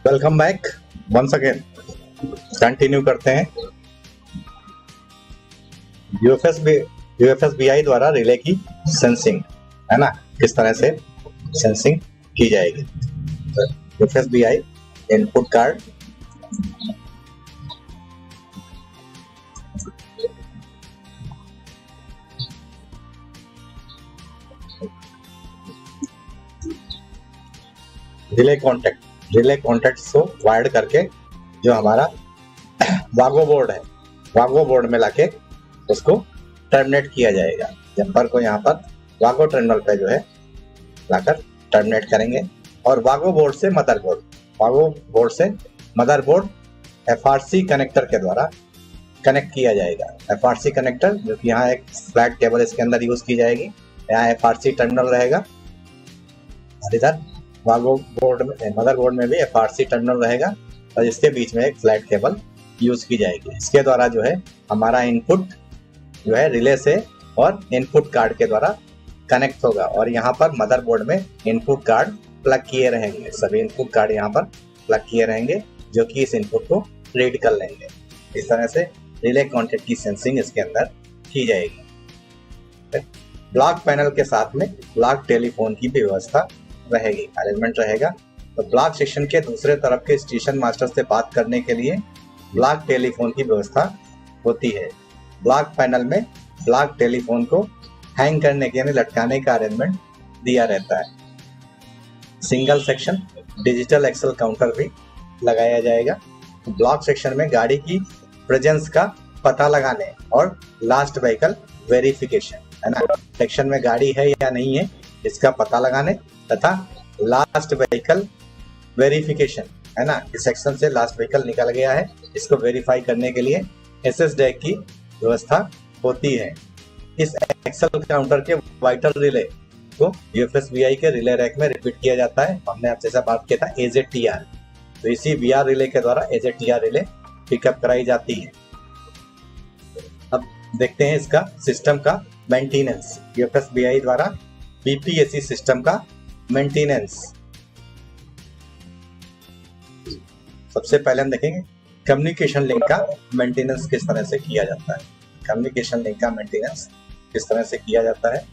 Welcome back once again. Continue करते हैं। यूएफएसबीआई द्वारा रिले की सेंसिंग, है ना, किस तरह से सेंसिंग की जाएगी। यूएफएसबीआई इनपुट कार्ड, रिले कॉन्टैक्ट्स को वायर्ड करके जो हमारा वागो बोर्ड है, वागो बोर्ड में लाके उसको टर्मिनेट किया जाएगा। जंपर को यहाँ पर वागो टर्मिनल पे जो है लाकर टर्मिनेट करेंगे और वागो बोर्ड से मदरबोर्ड एफआरसी कनेक्टर के द्वारा कनेक्ट किया जाएगा। एफआरसी कनेक्टर जो कि यहाँ एक फ्लैट केबल इसके अंदर यूज की जाएगी। यहाँ एफआरसी टर्मिनल रहेगा और इधर वागो बोर्ड में, मदरबोर्ड में भी एफआरसी टर्मिनल रहेगा और इसके बीच में एक फ्लैट केबल यूज की जाएगी। इसके द्वारा जो है हमारा इनपुट जो है रिले से और इनपुट कार्ड के द्वारा कनेक्ट होगा और यहाँ पर मदरबोर्ड में इनपुट कार्ड प्लग किए रहेंगे। सभी इनपुट कार्ड यहाँ पर प्लग किए रहेंगे जो कि इस इनपुट को रीड कर लेंगे। इस तरह से रिले कॉन्टैक्ट की सेंसिंग इसके अंदर की जाएगी। ब्लॉक पैनल के साथ में ब्लॉक टेलीफोन की भी व्यवस्था रहेगी, अरेंजमेंट रहेगा। तो ब्लॉक सेक्शन के दूसरे तरफ के स्टेशन मास्टर से बात करने के लिए ब्लॉक टेलीफोन की व्यवस्था होती है। ब्लॉक पैनल में ब्लॉक टेलीफोन को हैंग करने के यानी लटकाने का अरेंजमेंट दिया रहता है। Single section digital axle counter भी लगाया जाएगा। ब्लॉक सेक्शन में गाड़ी की प्रेजेंस का पता लगाने और लास्ट व्हीकल वेरिफिकेशन, है ना, सेक्शन में गाड़ी है या नहीं है इसका पता लगाने तथा लास्ट व्हीकल वेरिफिकेशन, है ना, इस सेक्शन से लास्ट व्हीकल निकल गया है इसको वेरीफाई करने के लिए एसएस डैक की व्यवस्था होती है। इस एक्सेल काउंटर के वाइटल रिले को यूएफएसबीआई के रिले रैक में रिपीट किया जाता है। हमने आपसे जैसा बात किया था एजेटीआर, तो इसी बीआर रिले के द्वारा एजेटीआर रिले पिकअप कराई जाती है। अब देखते हैं इसका सिस्टम का मेंटेनेंस। यूएफएसबीआई द्वारा बीपीएससी सिस्टम का मेंटेनेंस। सबसे पहले हम देखेंगे कम्युनिकेशन लिंक का मेंटेनेंस किस तरह से किया जाता है। कम्युनिकेशन लिंक का मेंटेनेंस किस तरह से किया जाता है।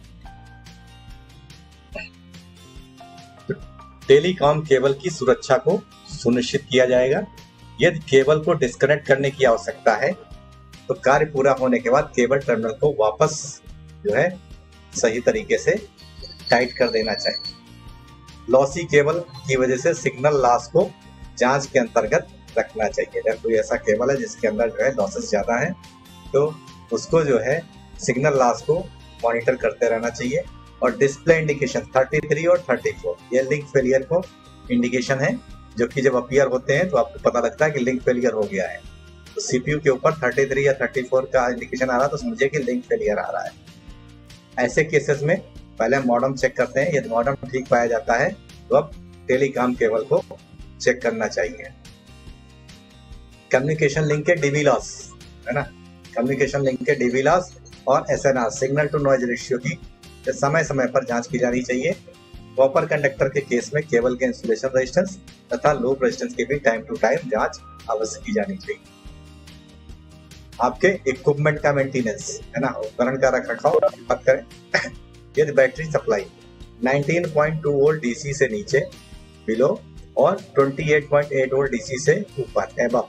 टेलीकॉम केबल की सुरक्षा को सुनिश्चित किया जाएगा। यदि केबल को डिस्कनेक्ट करने की आवश्यकता है तो कार्य पूरा होने के बाद केबल टर्मिनल को वापस जो है सही तरीके से टाइट कर देना चाहिए। लॉसी केबल की वजह से सिग्नल लॉस को जांच के अंतर्गत रखना चाहिए। अगर कोई ऐसा केबल है जिसके अंदर जो है लॉसेस ज्यादा है तो उसको जो है सिग्नल लॉस को मॉनिटर करते रहना चाहिए। और डिस्प्ले इंडिकेशन 33 और 34 ये लिंक फेलियर को इंडिकेशन है जो कि जब अपीयर होते हैं तो आपको पता लगता है कि लिंक फेलियर हो गया है। तो सीपीयू के ऊपर 33 या 34 का इंडिकेशन आ रहा है तो समझिए कि लिंक फेलियर आ रहा है। ऐसे केसेस में पहले मॉडेम चेक करते हैं। यदि मॉडेम ठीक पाया जाता है तो अब टेलीकॉम केबल को चेक करना चाहिए। कम्युनिकेशन लिंक के डीबी लॉस, है ना, कम्युनिकेशन लिंक के डीबी लॉस और SNR signal to noise ratio की समय समय पर जांच की जानी चाहिए। कॉपर कंडक्टर के केस में केबल के इंसुलेशन रेजिस्टेंस तथा लूप रेजिस्टेंस की भी टाइम टू टाइम जांच अवश्य की जानी चाहिए। आपके इक्विपमेंट का मेंटेनेंस, है ना, उपकरण का रखरखाव बात करें। यदि बैटरी सप्लाई 19.2 वोल्ट डीसी से नीचे बिलो और 28.8 वोल्ट डीसी से ऊपर एबव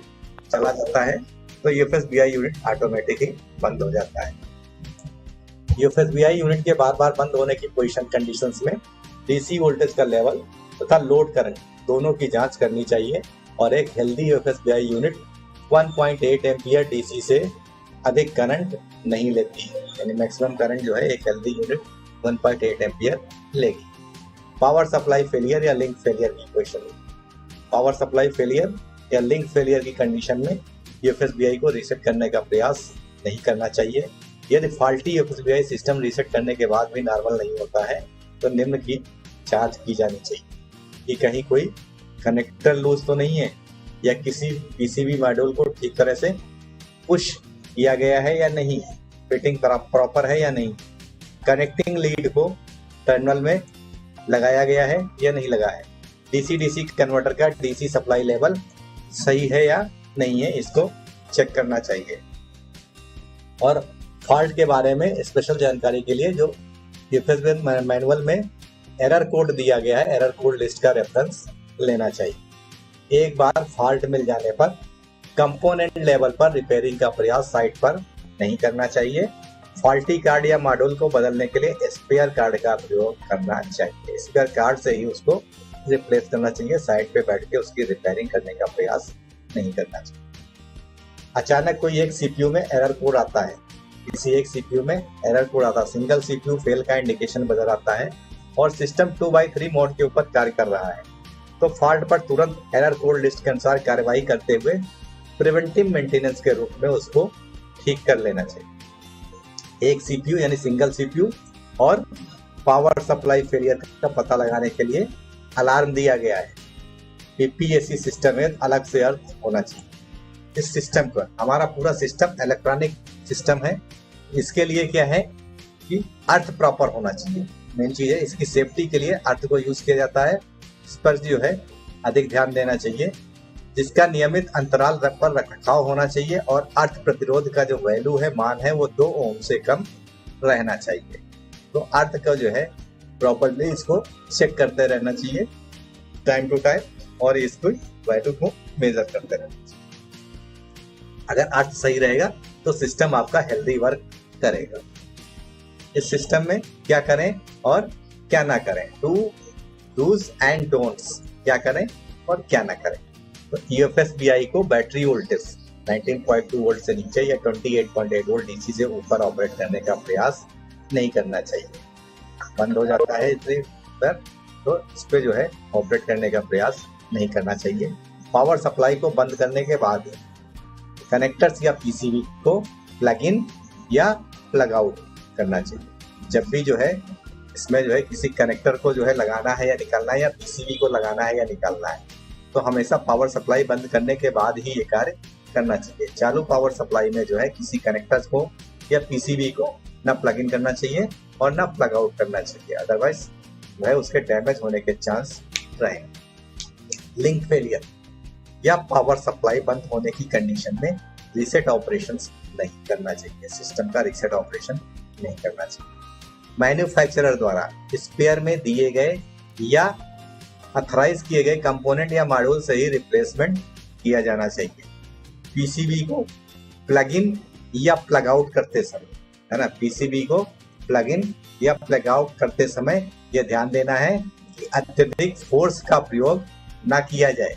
चला जाता है तो यूएफएसबीआई यूनिट ऑटोमेटिक ही बंद हो जाता है। यूएफएसबीआई यूनिट के बार बार बंद होने की पोजीशन कंडीशंस में डीसी वोल्टेज का लेवल तथा लोड करंट दोनों की जांच करनी चाहिए और एक हेल्दी यूएफएसबीआई यूनिट 1.8 एम्पियर डीसी से अधिक करंट नहीं लेती है, यानी मैक्सिमम करंट जो है एक हेल्दी यूनिट 1.8 एम्पियर लेगी। पावर सप्लाई फेलियर या लिंक फेलियर की क्वेश्चन, पावर सप्लाई फेलियर या लिंक फेलियर की कंडीशन में यूएफएसबीआई को रीसेट करने का प्रयास नहीं करना चाहिए। यदि फॉल्टी यूएफएसबीआई सिस्टम रीसेट करने के बाद भी नॉर्मल नहीं होता है तो निम्न की जांच की जानी चाहिए कि कहीं कोई कनेक्टर लूज तो नहीं है या किसी पीसीबी मॉड्यूल को ठीक तरह से पुश किया गया है या नहीं, फिटिंग प्रॉपर है या नहीं, कनेक्टिंग लीड को टर्मिनल में लगाया गया है या नहीं लगा है, डीसी डीसी कन्वर्टर का डीसी सप्लाई लेवल सही है या नहीं है, इसको चेक करना चाहिए। और फॉल्ट के बारे में स्पेशल जानकारी के लिए जो यूएफएस मैनुअल में एरर कोड दिया गया है, एरर कोड लिस्ट का रेफरेंस लेना चाहिए। एक बार फॉल्ट मिल जाने पर कंपोनेंट लेवल पर रिपेयरिंग का प्रयास साइट पर नहीं करना चाहिए। फॉल्टी कार्ड या मॉड्यूल को बदलने के लिए स्पेयर कार्ड का प्रयोग करना चाहिए। स्पेयर कार्ड से ही उसको रिप्लेस करना चाहिए, साइट पे बैठ के उसकी रिपेयरिंग करने का प्रयास नहीं करना चाहिए। अचानक कोई एक सीपीयू में एरर कोड आता है, किसी एक सीपीयू में एरर कोड आता है, सिंगल सीपीयू फेल का इंडिकेशन नजर आता है और सिस्टम 2x3 मोड के ऊपर कार्य कर रहा है, तो फॉल्ट पर तुरंत एरर कोड लिस्ट के अनुसार कार्रवाई करते हुए प्रिवेंटिव मेंटेनेंस के रूप में उसको ठीक कर लेना चाहिए। एक सीपीयू यानी सिंगल सीपीयू और पावर सप्लाई फेलियर का पता लगाने के लिए अलार्म दिया गया है। पीपीएसी सिस्टम में अलग से अर्थ होना चाहिए। इस सिस्टम पर हमारा पूरा सिस्टम इलेक्ट्रॉनिक सिस्टम है, इसके लिए क्या है कि अर्थ प्रॉपर होना चाहिए। मेन चीज है, इसकी सेफ्टी के लिए अर्थ को यूज किया जाता है, इस पर जो है अधिक ध्यान देना चाहिए। जिसका नियमित अंतराल पर रखरखाव होना चाहिए और अर्थ प्रतिरोध का जो वैल्यू है, मान है, वो 2 ओम से कम रहना चाहिए। तो अर्थ का जो है प्रॉपरली इसको चेक करते रहना चाहिए टाइम टू टाइम और इसको वैल्यू को मेजर करते रहना चाहिए। अगर अर्थ सही रहेगा तो सिस्टम आपका हेल्दी वर्क करेगा। इस सिस्टम में क्या करें और क्या ना करें, डूज एंड डोंट्स, क्या करें और क्या ना करें। तो यूएफएस-बीआई को बैटरी वोल्टेज 19.2 वोल्ट से नीचे या 28.8 वोल्ट डीसी से ऊपर ऑपरेट करने का प्रयास नहीं करना चाहिए। बंद हो जाता है इतने पर, तो इस पे जो है ऑपरेट करने का प्रयास नहीं करना चाहिए। पावर सप्लाई को बंद करने के बाद कनेक्टर्स या पीसीबी को प्लग इन या प्लग आउट करना चाहिए। जब भी जो है इसमें जो है किसी कनेक्टर को जो है लगाना है या निकालना है या पीसीबी को लगाना है या निकालना है, तो हमेशा पावर सप्लाई बंद करने के बाद ही ये कार्य करना चाहिए। चालू पावर सप्लाई में जो है किसी कनेक्टर्स को या पीसीबी को ना प्लग इन करना चाहिए और ना प्लग आउट करना चाहिए, अदरवाइज जो है उसके डैमेज होने के चांस रहेंगे। लिंक फेलियर या पावर सप्लाई बंद होने की कंडीशन में रीसेट ऑपरेशंस नहीं करना चाहिए, सिस्टम का रीसेट ऑपरेशन नहीं करना चाहिए। मैन्युफैक्चरर द्वारा स्पेयर में दिए गए या अथराइज किए गए कंपोनेंट या मॉड्यूल से ही रिप्लेसमेंट किया जाना चाहिए। पीसीबी को प्लग इन या प्लग आउट करते समय, है ना, पीसीबी को प्लग इन या प्लग आउट करते समय यह ध्यान देना है कि अत्यधिक फोर्स का प्रयोग ना किया जाए,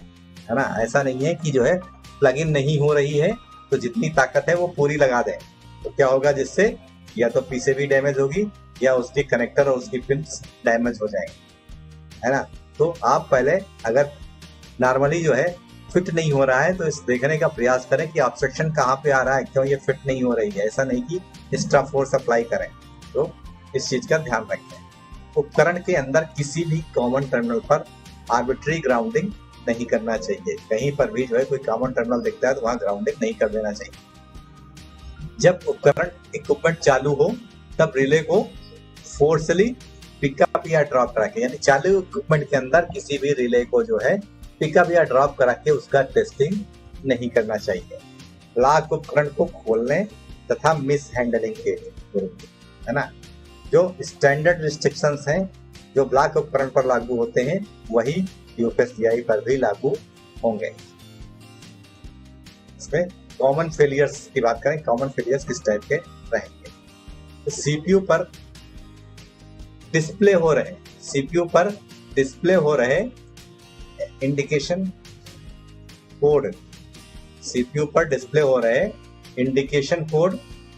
है ना। ऐसा नहीं है कि जो है प्लग इन नहीं हो रही है तो जितनी ताकत है वो पूरी लगा दें, तो क्या होगा, जिससे या तो पीसीबी डैमेज होगी या उसके कनेक्टर और उसकी पिन्स डैमेज हो जाएंगे, है ना। तो आप पहले अगर नॉर्मली जो है फिट नहीं हो रहा है तो इस देखने का प्रयास करें कि ऑब्स्ट्रक्शन कहाँ पे आ रहा है, क्यों ये फिट नहीं हो रही है। ऐसा नहीं कि एक्स्ट्रा फोर्स अप्लाई करें, तो इस चीज का ध्यान रखें। उपकरण के अंदर किसी भी कॉमन टर्मिनल पर आर्बिट्री ग्राउंडिंग नहीं करना चाहिए। कहीं पर भी जो है कोई कॉमन टर्मिनल दिखता है तो वहां ग्राउंडिंग नहीं कर देना चाहिए। जब उपकरण इक्विपमेंट चालू हो तब रिले को फोर्सली पिकअप या ड्रॉप करा के, यानी चालू इक्विपमेंट के अंदर किसी भी रिले को जो है पिकअप या ड्रॉप करा के उसका टेस्टिंग नहीं करना चाहिए। लॉक उपकरण को खोलने तथा मिस हैंडलिंग के लिए, है ना, जो स्टैंडर्ड रिस्ट्रिक्शंस हैं जो ब्लॉक उपकरण पर लागू होते हैं वही यूएफएस-बीआई पर भी लागू होंगे। इसमें कॉमन फेलियर्स की बात करें, कॉमन फेलियर्स किस टाइप के रहेंगे। सीपीयू पर डिस्प्ले हो रहे इंडिकेशन कोड, सीपीयू पर डिस्प्ले हो रहे इंडिकेशन कोड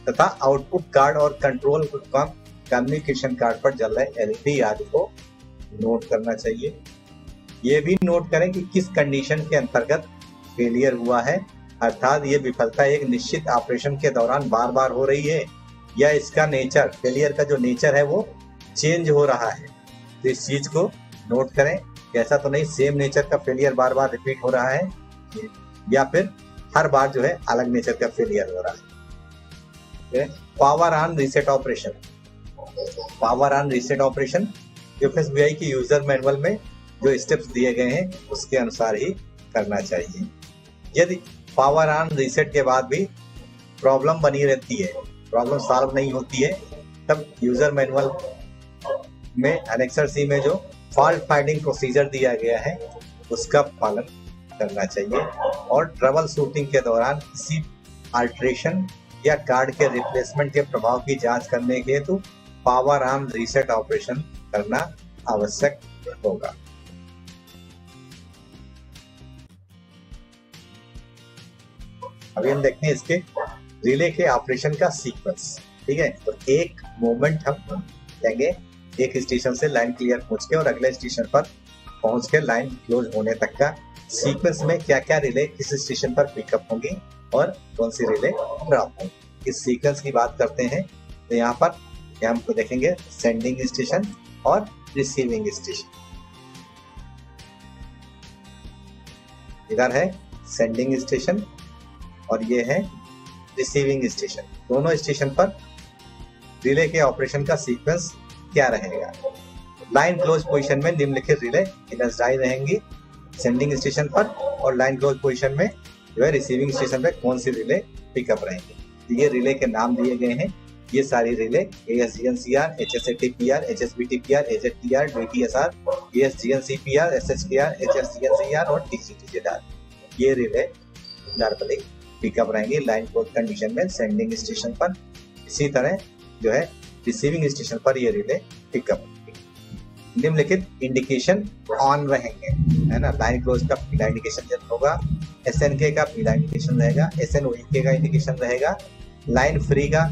तथा आउटपुट कार्ड और कंट्रोल कम्युनिकेशन कार्ड पर जल रहे एलईडी आदि को नोट करना चाहिए। ये भी नोट करें कि किस कंडीशन के अंतर्गत फेलियर हुआ है, अर्थात ये विफलता एक निश्चित ऑपरेशन के दौरान बार बार हो रही है या इसका नेचर, फेलियर का जो नेचर है वो चेंज हो रहा है। तो इस चीज को नोट करें कि ऐसा तो नहीं सेम नेचर का फेलियर बार बार रिपीट हो रहा है या फिर हर बार जो है अलग नेचर का फेलियर हो रहा है। Power on reset operation, power on reset operation UFS-BI के यूजर मैनुअल में जो स्टेप्स दिए गए हैं उसके अनुसार ही करना चाहिए। यदि पावर ऑन रीसेट के बाद भी प्रॉब्लम बनी रहती है, प्रॉब्लम सॉल्व नहीं होती है, तब यूजर मैनुअल में एनेक्सर सी में जो फॉल्ट फाइंडिंग प्रोसीजर दिया गया है उसका पालन करना चाहिए। और ट्रबल शूटिंग के दौरान किसी अल्ट्रेशन या कार्ड के रिप्लेसमेंट के प्रभाव की जांच करने के हेतु पावर ऑन रीसेट ऑपरेशन करना आवश्यक होगा। अभी हम देखते हैं इसके रिले के ऑपरेशन का सीक्वेंस। ठीक है, तो एक मोमेंट हम लेंगे, एक स्टेशन से लाइन क्लियर पहुंच के और अगले स्टेशन पर पहुंच के लाइन क्लोज होने तक का सीक्वेंस में क्या क्या रिले किस स्टेशन पर पिकअप होंगी और कौन सी रिले ड्रॉप होंगी, इस सीक्वेंस की बात करते हैं। तो यहाँ पर हमको देखेंगे सेंडिंग स्टेशन और रिसीविंग स्टेशन। इधर है सेंडिंग स्टेशन और ये है रिसीविंग स्टेशन। दोनों स्टेशन पर रिले के ऑपरेशन का सीक्वेंस क्या रहेगा। लाइन क्लोज पोजीशन में निम्नलिखित रिले इनर्जाइज रहेंगी सेंडिंग स्टेशन पर, और लाइन क्लोज पोजीशन में जो है रिसीविंग स्टेशन पे कौन सी रिले पिकअप रहेंगी। तो ये रिले के नाम दिए गए हैं। ये सारी relay ASGNCR, HSATPR, HSBTPR, AZTR, DTSR, ASGNCPR, SHTR, HSGNCR और TGTR, ये रिले नॉर्मली पिकअप रहेंगी लाइन क्लोज कंडीशन में सेंडिंग स्टेशन पर। इसी तरह जो है रिसीविंग स्टेशन पर ये रिले पिकअप होंगी। निम्नलिखित इंडिकेशन ऑन रहेंगे, है ना। लाइन क्लोज का पीला इंडिकेशन जब होगा, SNK का पीला इंडिकेशन रहेगा, SNOEK का इंडिकेशन रहेगा, लाइन फ्री का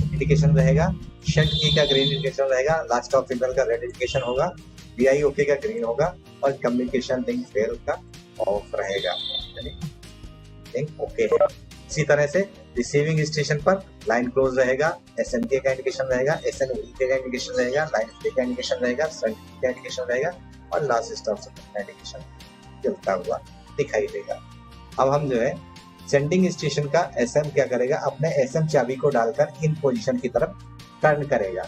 इंडिकेशन रहेगा, शंट की का ग्रीन इंडिकेशन रहेगा, लास्ट ऑफ सिग्नल का रेड इंडिकेशन होगा, BIOK का ग्रीन होगा और कम्युनिकेशन लिंक फेल का ऑफ रहेगा, लिंक ओके है। इसी तरह से रिसीविंग स्टेशन पर लाइन क्लोज रहेगा, SNK का इंडिकेशन रहेगा, SNOEK का इंडिकेशन रहेगा, लाइन फ्री का इंडिकेशन रहेगा, शंट का इंडिकेशन रहेगा और लास्ट स्टॉप सिग्नल का इंडिकेशन जलता हुआ दिखाई देगा। अब हम जो है सेंडिंग स्टेशन का SM क्या करेगा, अपने SM चाबी को डालकर इन पोजीशन की तरफ टर्न करेगा।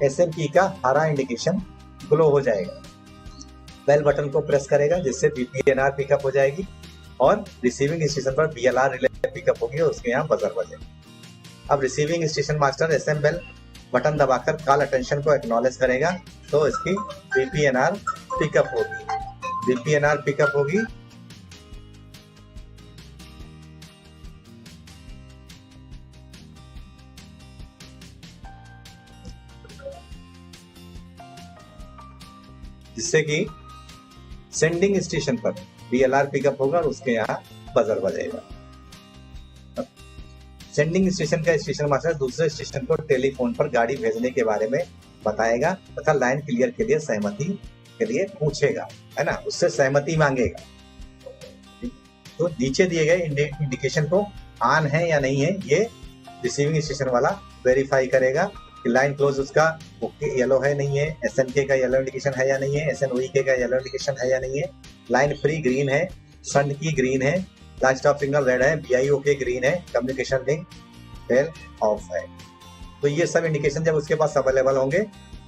SM की का हरा इंडिकेशन ग्लो हो जाएगा, बेल बटन को प्रेस करेगा जिससे BPNR पिकअप हो जाएगी और रिसीविंग स्टेशन पर BLR रिले पिकअप होगी और उसके यहाँ बजर बजेगा। अब receiving station master SM bell button दबाकर कॉल अटेंशन को एक्नॉलेज करेगा तो इसकी BPNR पिकअप होगी। BPNR पिकअप होगी जिससे कि सेंडिंग स्टेशन पर BLR पिकअप होगा और उसके यहाँ बजर बजेगा। सेंडिंग स्टेशन का स्टेशन मास्टर दूसरे स्टेशन को टेलीफोन पर गाड़ी भेजने के बारे में बताएगा तथा लाइन क्लियर के लिए सहमति के लिए पूछेगा, है ना, उससे सहमति मांगेगा। तो नीचे दिए गए इंडिकेशन को ऑन है या नहीं है ये रिसीविंग स्टेशन वाला वेरीफाई करेगा कि लाइन क्लोज उसका ओके येलो है नहीं है, SNK का येलो इंडिकेशन है या नहीं है, SNOEK का येलो इंडिकेशन है या नहीं है, लाइन फ्री ग्रीन है, शंट की ग्रीन है, लास्ट ऑफ सिग्नल रेड है, BIOK ग्रीन है, कम्युनिकेशन लिंक फेल ऑफ है। तो ये सब इंडिकेशन जब उसके पास अवेलेबल होंगे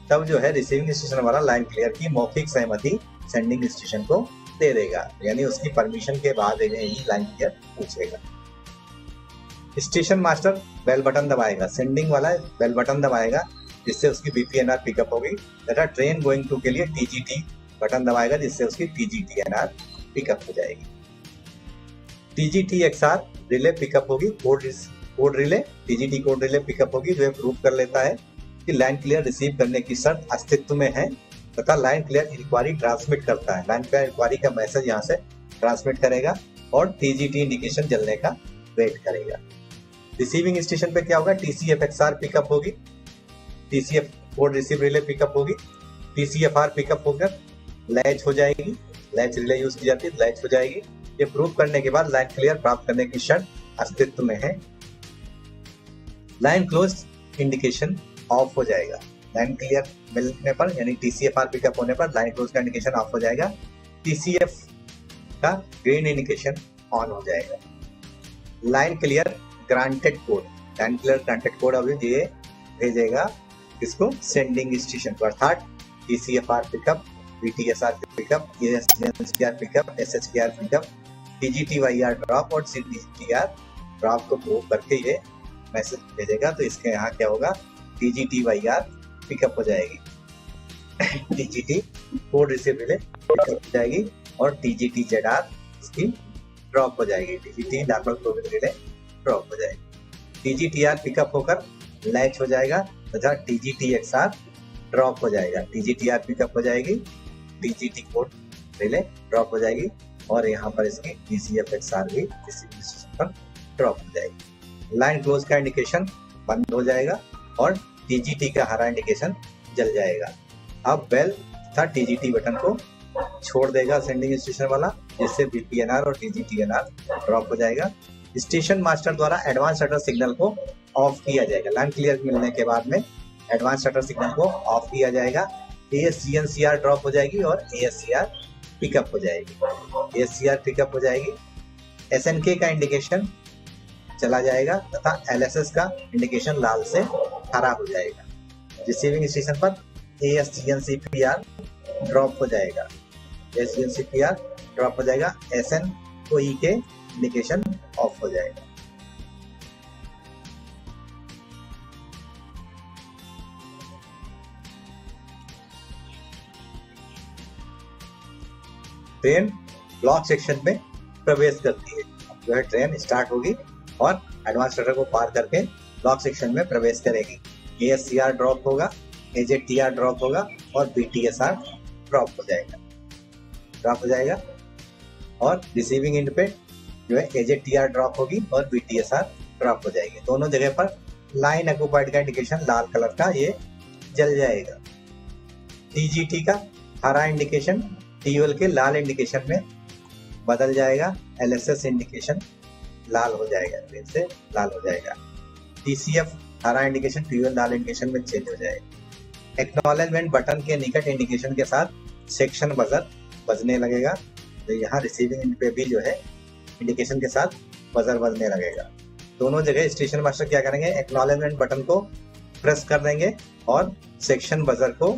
तब जो है रिसीविंग स्टेशन वाला लाइन क्लियर की मौखिक सहमति सेंडिंग स्टेशन को दे देगा, यानी उसकी परमिशन के बाद ही लाइन क्लियर पूछेगा। स्टेशन मास्टर बेल बटन दबाएगा, सेंडिंग वाला बेल बटन दबाएगा जिससे उसकी BPNR पिकअप होगी तथा ट्रेन गोइंग टू के लिए TGT बटन दबाएगा जिससे उसकी TGTNR पिकअप हो जाएगी। TGTXR रिले पिकअप होगी, code relay TGT code relay pickup होगी जो प्रूव कर लेता है कि लाइन क्लियर रिसीव करने की शर्त अस्तित्व में है तथा लाइन क्लियर इंक्वायरी ट्रांसमिट करता है। लाइन क्लियर इंक्वायरी का मैसेज यहाँ से ट्रांसमिट करेगा और TGT इंडिकेशन जलने का वेट करेगा। रिसीविंग स्टेशन पे क्या होगा, TCFXR पिकअप होगी, TCF code receive relay pickup होगी, TCFR पिकअप होकर लैच हो जाएगी, लैच रिले यूज की जाती है, लैच हो जाएगी। ये प्रूव करने के बाद लाइन क्लियर प्राप्त करने की शर्त अस्तित्व में है। लाइन क्लोज इंडिकेशन ऑफ हो जाएगा, लाइन क्लियर मिलने पर यानी TCFR पिकअप होने पर लाइन क्लोज का इंडिकेशन ऑफ हो जाएगा, TCF का ग्रीन इंडिकेशन ऑन हो जाएगा। Line clear granted code, line clear granted code अभी ये भेजेगा इसको सेंडिंग स्टेशन पर, अर्थात TCFR pickup BTSR pickup, ASGNCR pickup, SHKR pickup, TGTYR drop और CTGTR ड्रॉप को प्रूव करके ये मैसेज भेजेगा। तो इसके यहाँ क्या होगा, TGTYR पिकअप हो जाएगी, TGT code receive relay pickup हो जाएगी और TGTZR इसकी ड्रॉप हो जाएगी, TGT normal program relay drop हो जाएगी। TGTR पिकअप होकर लैच हो जाएगा तथा TGTXR ड्रॉप हो जाएगा, TGTR पिकअप हो जाएगी, TGT कोड रिले ड्रॉप हो जाएगी और यहाँ पर इसकी TCFXR भी इसी पर ड्रॉप हो जाएगी। लाइन क्लोज का इंडिकेशन बंद हो जाएगा और TGT का हरा इंडिकेशन जल जाएगा। अब बेल तथा TGT बटन को छोड़ देगा सेंडिंग स्टेशन वाला, जिससे BPNR और TGTNR ड्रॉप हो जाएगा। स्टेशन मास्टर द्वारा एडवांस शटर सिग्नल को ऑफ किया जाएगा। लाइन क्लियर मिलने के बाद में एडवांस शटर सिग्नल को ऑफ किया जाएगा। ASGNCR ड्रॉप हो जाएगी और ASCR पिकअप हो जाएगी, ASCR पिकअप हो जाएगी। SNK का इंडिकेशन चला जाएगा तथा LSS का इंडिकेशन लाल से हरा हो जाएगा। रिसीविंग स्टेशन पर ASGNCPR ड्रॉप हो जाएगा, ASGNCPR ड्रॉप हो जाएगा, SNOE के इंडिकेशन ऑफ हो जाएगा। ट्रेन ब्लॉक सेक्शन में प्रवेश करती है। जो है ट्रेन स्टार्ट होगी और एडवांस शटर को पार करके ब्लॉक सेक्शन में प्रवेश करेगी। ASCR ड्रॉप होगा, AZTR ड्रॉप होगा और BTSR ड्रॉप हो जाएगा और रिसीविंग एंड पे जो है AZTR ड्रॉप होगी और BTSR ड्रॉप हो जाएगी। दोनों जगह पर लाइन ऑक्युपाइड का इंडिकेशन लाल कलर का ये जल जाएगा। TGT का हरा इंडिकेशन TOL के लाल इंडिकेशन में बदल जाएगा, LSS इंडिकेशन लाल हो जाएगा, फिर से लाल हो जाएगा। TCF हरा इंडिकेशन TOL लाल इंडिकेशन में चेंज हो जाएगा। एक्नॉलेजमेंट बटन के निकट इंडिकेशन के साथ सेक्शन बजर बजने लगेगा। तो यहाँ रिसीविंग एंड पे भी जो है इंडिकेशन के साथ बजर बजने लगेगा। दोनों जगह स्टेशन मास्टर क्या करेंगे, एक्नॉलेजमेंट बटन को प्रेस कर देंगे और सेक्शन बजर को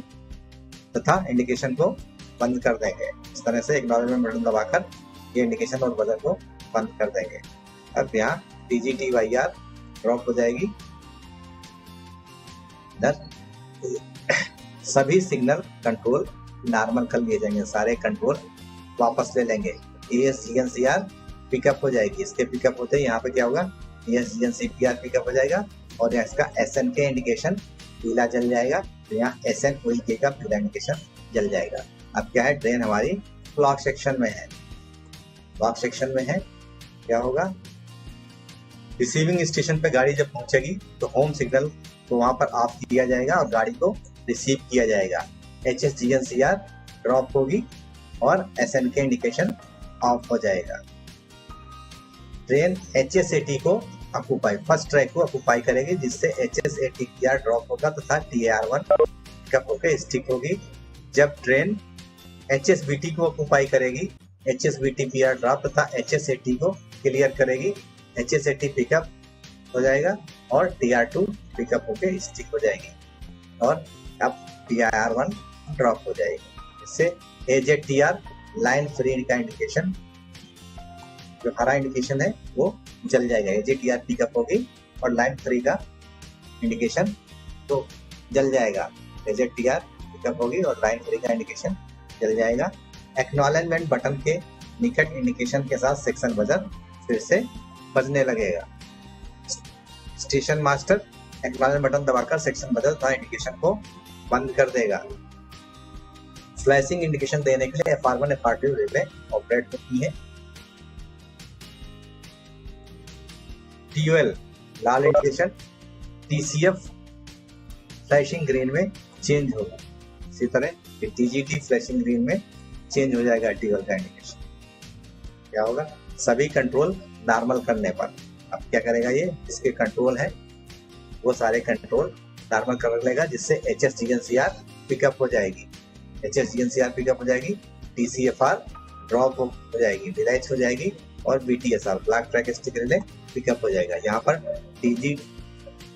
तथा इंडिकेशन को बंद कर देंगे। इस तरह से एक्नॉलेजमेंट बटन दबाकर ये इंडिकेशन और बजर को बंद कर देंगे। अब यहाँ TGTYR ड्रॉप हो जाएगी। सभी सिग्नल कंट्रोल नॉर्मल कर लिए जाएंगे, सारे कंट्रोल वापस ले लेंगे। ASGNCR पिकअप हो जाएगी, इसके पिकअप होते ही यहाँ पे क्या होगा, ASGNCPR पिकअप हो जाएगा और यहाँ इसका SNK इंडिकेशन पीला जल जाएगा। तो यहाँ SNOE का पीला इंडिकेशन जल जाएगा। अब क्या है, ट्रेन हमारी ब्लॉक सेक्शन में है। ब्लॉक सेक्शन में है, क्या होगा, रिसीविंग स्टेशन पे गाड़ी जब पहुंचेगी तो होम सिग्नल को वहां पर ऑफ किया जाएगा और गाड़ी को रिसीव किया जाएगा। HSGNCR ड्रॉप होगी और SNK इंडिकेशन ऑफ हो जाएगा। ट्रेन HSAT को ऑक्युपाई, फर्स्ट ट्रैक को ऑक्युपाई करेगी, जिससे HSATPR ड्रॉप होगा तथा TAR1 पिकअप होकर स्टिक होगी। जब ट्रेन HSBT को ऑक्युपाई करेगी, HSBTPR ड्रॉप तथा HSAT को क्लियर करेगी, HSAT पिकअप हो जाएगा और TR2 पिकअप होकर स्टिक हो जाएगी और अब TR1 ड्रॉप हो जाएगी। इससे AZTR लाइन फ्री का इंडिकेशन, जो हरा इंडिकेशन है वो जल जाएगा। AZTR पिकअप होगी और लाइन फ्री का इंडिकेशन तो जल जाएगा। AZTR पिकअप होगी और लाइन फ्री का इंडिकेशन जल जाएगा। एक्नॉलेजमेंट बटन के निकट इंडिकेशन के साथ सेक्शन बजर फिर से बजने लगेगा। स्टेशन मास्टर एक्नॉलेजमेंट बटन दबाकर सेक्शन बजर तथा इंडिकेशन को बंद कर देगा। फ्लैशिंग इंडिकेशन देने के लिए FR1 FR2 रिले ऑपरेट होती है। TOL लाल इंडिकेशन, TCF फ्लैशिंग ग्रीन में चेंज होगा। इसी तरह TGT फ्लैशिंग ग्रीन में चेंज हो जाएगा TOL का इंडिकेशन। क्या होगा, सभी कंट्रोल नॉर्मल करने पर अब क्या करेगा, ये इसके कंट्रोल है वो सारे कंट्रोल नॉर्मल कर लेगा, जिससे HSGNCR पिकअप हो जाएगी। HSGNCR पिकअप हो जाएगी, TCFR ड्रॉप हो जाएगी, डिलाइट हो जाएगी और BTSR black track stick relay pickup हो जाएगा। यहाँ पर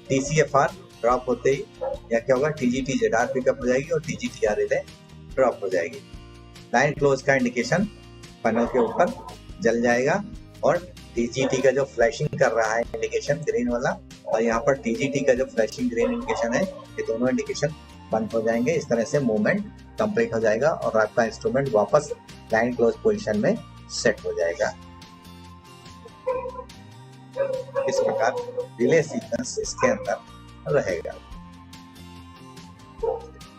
TCFR ड्रॉप होते ही या क्या होगा, TGTZR पिकअप हो जाएगी और TGTR रिले ड्रॉप हो जाएगी। लाइन क्लोज का इंडिकेशन पैनल के ऊपर जल जाएगा और टीजीटी का जो फ्लैशिंग कर रहा है इंडिकेशन ग्रीन वाला और यहाँ पर टीजीटी का जो फ्लैशिंग ग्रीन इंडिकेशन है, ये दोनों इंडिकेशन बंद हो जाएंगे। इस तरह से मूवमेंट कंप्लीट हो जाएगा और आपका इंस्ट्रूमेंट वापस लाइन क्लोज पोजीशन में सेट हो जाएगा। इस प्रकार रिले सीक्वेंस इसके अंदर रहेगा।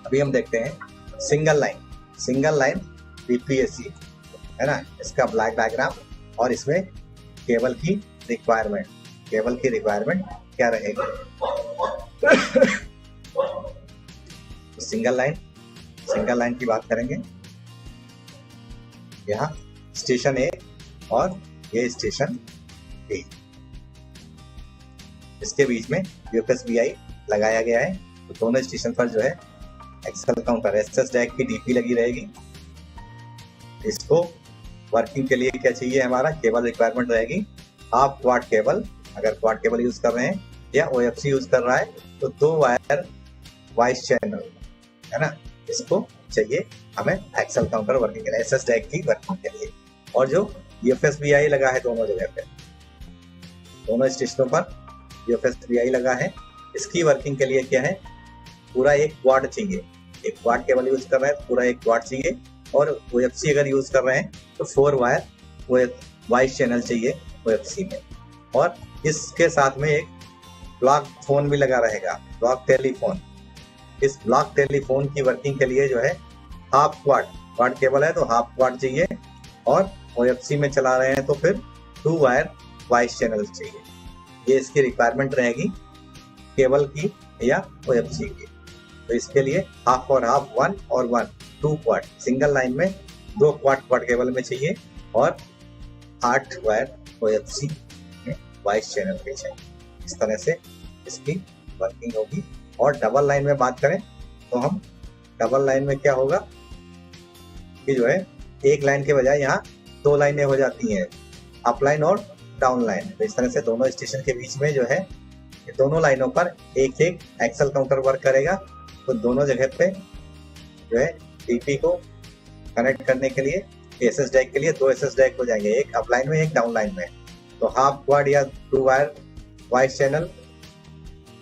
अभी हम देखते हैं सिंगल लाइन बीपीएससी है ना, इसका ब्लैक डायग्राम और इसमें केबल की रिक्वायरमेंट क्या रहेगी। तो सिंगल लाइन की बात करेंगे। यहाँ स्टेशन ए और ये स्टेशन बी, इसके बीच में यूएफएसबीआई लगाया गया है। तो दोनों स्टेशन पर जो है एक्सेल काउंटर एसएस डैक की डीपी लगी रहेगी। इसको वर्किंग के लिए क्या चाहिए, हमारा केबल रिक्वायरमेंट रहेगी हाफ क्वाड केबल। अगर क्वाड केबल यूज कर रहे हैं या ओएफसी यूज कर रहा है तो 2 वायर वाइस चैनल है ना, इसको चाहिए हमें एक्सेल काउंटर वर्किंग के लिए, एसएस डैक की वर्किंग के लिए। और जो यूएफएसबीआई लगा है दोनों जगह पे, दोनों स्टेशनों पर यूएफएसबीआई लगा है, इसकी वर्किंग के लिए क्या है, पूरा एक क्वाड चाहिए। एक क्वाड केबल यूज कर रहे हैं पूरा एक क्वाड चाहिए। और ओएफसी अगर यूज कर रहे हैं तो 4 वायर वाइस चैनल चाहिए ओएफसी में। और इसके साथ में एक ब्लॉक फोन भी लगा रहेगा, ब्लॉक टेलीफोन। इस ब्लॉक टेलीफोन की वर्किंग के लिए जो है हाफ क्वाड केबल है तो हाफ क्वाड चाहिए। और ओएफसी में चला रहे हैं तो फिर 2 वायर वाइस चैनल चाहिए। ये इसकी रिक्वायरमेंट रहेगी केबल की या ओएफसी की। तो इसके लिए हाफ और हाफ 1 और 1 2 क्वाड, सिंगल लाइन में 2 क्वाड केबल में चाहिए और 8 वायर ओएफसी में वाइस चैनल के चाहिए। इस तरह से इसकी वर्किंग होगी। और डबल लाइन में बात करें तो हम डबल लाइन में क्या होगा कि जो है एक लाइन के बजाय यहाँ 2 लाइनें हो जाती हैं, अप लाइन और डाउन लाइन। तो इस तरह से दोनों स्टेशन के बीच में जो है दोनों लाइनों पर एक एक्सेल काउंटर वर्क करेगा। तो दोनों जगह पे जो है डीपी को कनेक्ट करने के लिए एसएस डैक के लिए 2 एसएस डैक हो जाएंगे, एक अप लाइन में एक डाउन लाइन में। तो हाफ क्वाड या 2 वायर वाइस चैनल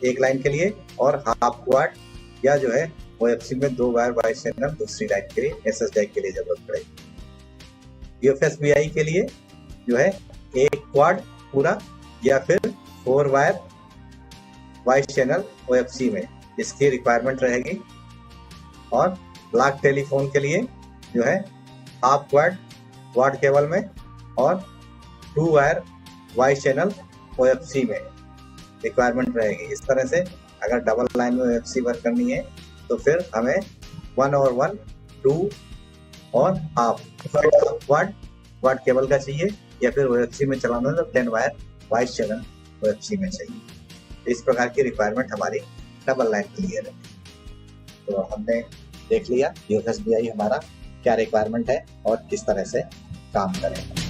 एक लाइन के लिए और हाफ क्वाड या जो है ओएफसी में 2 वायर वाइस चैनल दूसरी लाइन के लिए एसएस डैक के लिए जरूरत पड़ेगी। यूएफएसबीआई के लिए जो है एक क्वाड पूरा या फिर 4 वायर वाइस चैनल ओएफसी में, इसकी रिक्वायरमेंट रहेगी। और ब्लॉक टेलीफोन के लिए जो है हाफ क्वाड केबल में और 2 वायर वाइस चैनल ओएफसी में रिक्वायरमेंट रहेगी। इस तरह से अगर डबल लाइन में ओएफसी वर्क करनी है तो फिर हमें 1 और 1 2 और हाफ क्वाड केबल का चाहिए या फिर ओएफसी में चलाना है तो 10 वायर वाइस चैनल ओएफसी में चाहिए। इस प्रकार की रिक्वायरमेंट हमारी डबल लाइन के लिए है। तो हमने देख लिया यूएफएसबीआई हमारा क्या रिक्वायरमेंट है और किस तरह से काम करेगा।